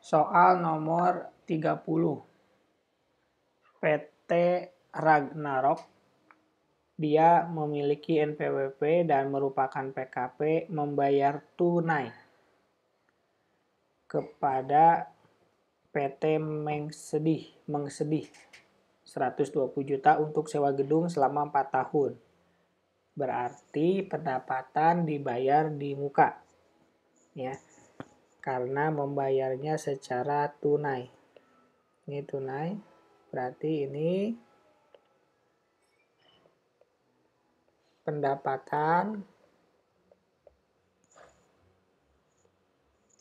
Soal nomor 30. PT Ragnarok, dia memiliki NPWP dan merupakan PKP membayar tunai kepada PT Mengsedih 120 juta untuk sewa gedung selama 4 tahun. Berarti pendapatan dibayar di muka, ya, karena membayarnya secara tunai. Ini tunai, berarti ini pendapatan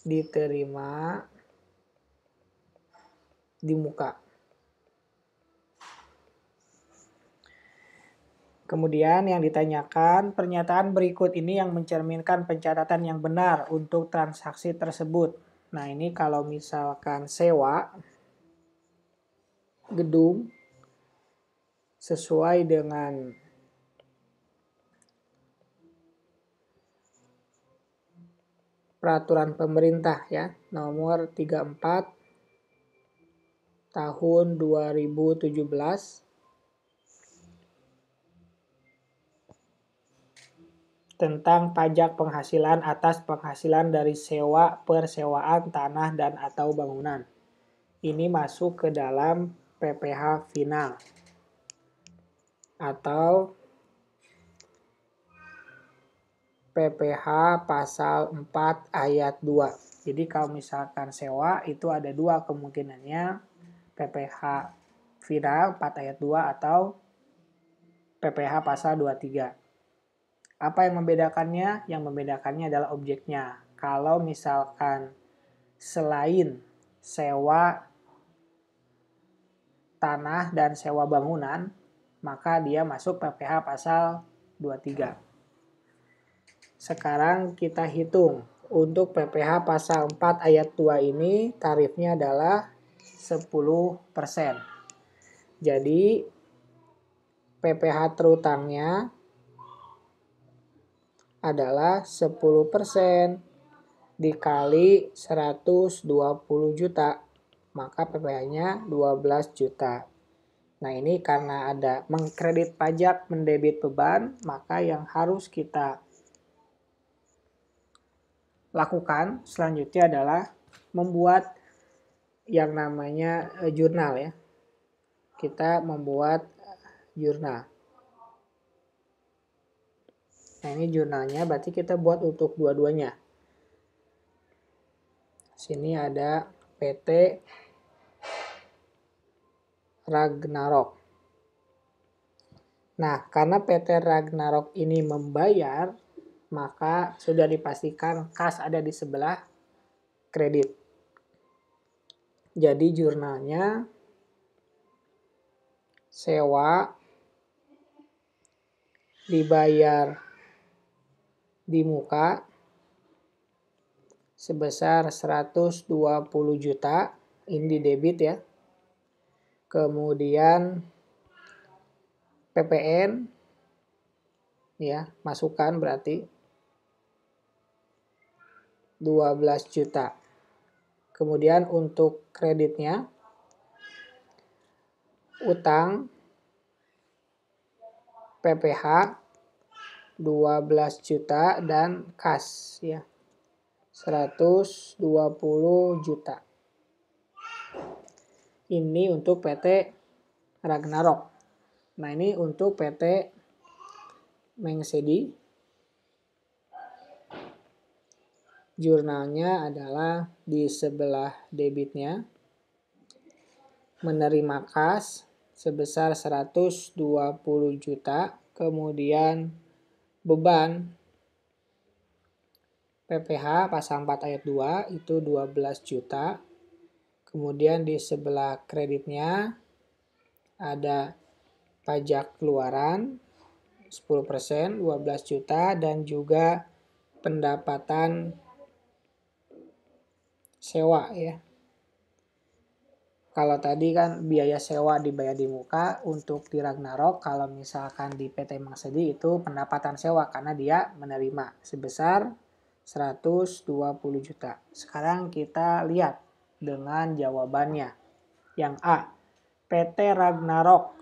diterima di muka. Kemudian yang ditanyakan, pernyataan berikut ini yang mencerminkan pencatatan yang benar untuk transaksi tersebut. Nah, ini kalau misalkan sewa gedung sesuai dengan peraturan pemerintah ya, nomor 34 tahun 2017 tentang pajak penghasilan atas penghasilan dari sewa persewaan tanah dan atau bangunan. Ini masuk ke dalam PPh final atau PPh pasal 4 ayat 2. Jadi kalau misalkan sewa itu ada dua kemungkinannya, PPh final 4 ayat 2 atau PPh pasal 23. Apa yang membedakannya? Yang membedakannya adalah objeknya. Kalau misalkan selain sewa tanah dan sewa bangunan, maka dia masuk PPh pasal 23. Sekarang kita hitung. Untuk PPh pasal 4 ayat 2 ini tarifnya adalah 10%. Jadi PPh terutangnya adalah 10% dikali 120 juta, maka PPh-nya 12 juta. Nah, ini karena ada mengkredit pajak, mendebit beban, maka yang harus kita lakukan selanjutnya adalah membuat yang namanya jurnal ya. Kita membuat jurnal. Nah, ini jurnalnya berarti kita buat untuk dua-duanya. Sini ada PT Ragnarok. Nah, karena PT Ragnarok ini membayar, maka sudah dipastikan kas ada di sebelah kredit. Jadi jurnalnya sewa dibayar di muka sebesar 120 juta, ini debit ya. Kemudian PPN ya, masukkan berarti 12 juta. Kemudian untuk kreditnya utang PPh 12 juta dan kas ya 120 juta. Ini untuk PT Ragnarok. Nah, ini untuk PT Mengsedih. Jurnalnya adalah di sebelah debitnya. Menerima kas sebesar 120 juta. Kemudian beban PPh pasal 4 ayat 2 itu 12 juta. Kemudian di sebelah kreditnya ada pajak keluaran 10%, 12 juta, dan juga pendapatan sewa ya. Kalau tadi kan biaya sewa dibayar di muka, untuk di Ragnarok kalau misalkan di PT Mengsedih itu pendapatan sewa karena dia menerima sebesar 120 juta. Sekarang kita lihat dengan jawabannya. Yang A, PT Ragnarok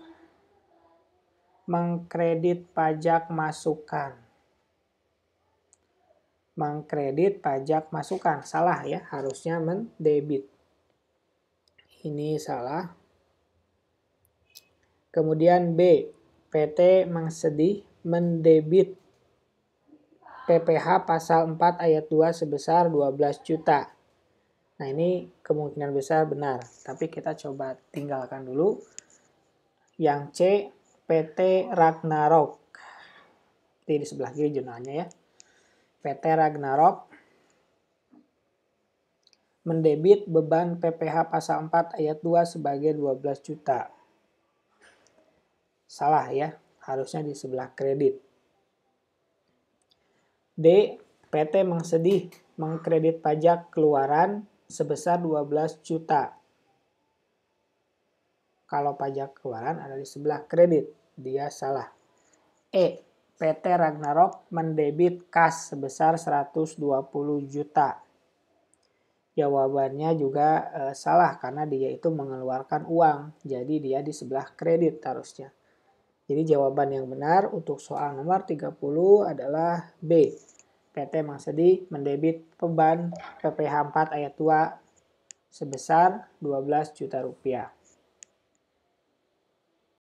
mengkredit pajak masukan. Mengkredit pajak masukan. Salah ya, harusnya mendebit. Ini salah. Kemudian B, PT Mengsedih mendebit PPh pasal 4 ayat 2 sebesar 12 juta. Nah ini kemungkinan besar benar, tapi kita coba tinggalkan dulu. Yang C, PT Ragnarok. Ini di sebelah kiri jurnalnya ya. PT Ragnarok mendebit beban PPh pasal 4 ayat 2 sebagai 12 juta. Salah ya, harusnya di sebelah kredit. D, PT Mengsedih mengkredit pajak keluaran sebesar 12 juta. Kalau pajak keluaran ada di sebelah kredit, dia salah. E, PT Ragnarok mendebit kas sebesar 120 juta. Jawabannya juga salah karena dia itu mengeluarkan uang, jadi dia di sebelah kredit harusnya. Jadi jawaban yang benar untuk soal nomor 30 adalah B. PT Mengsedih mendebit beban PPh 4 ayat 2 sebesar 12 juta rupiah.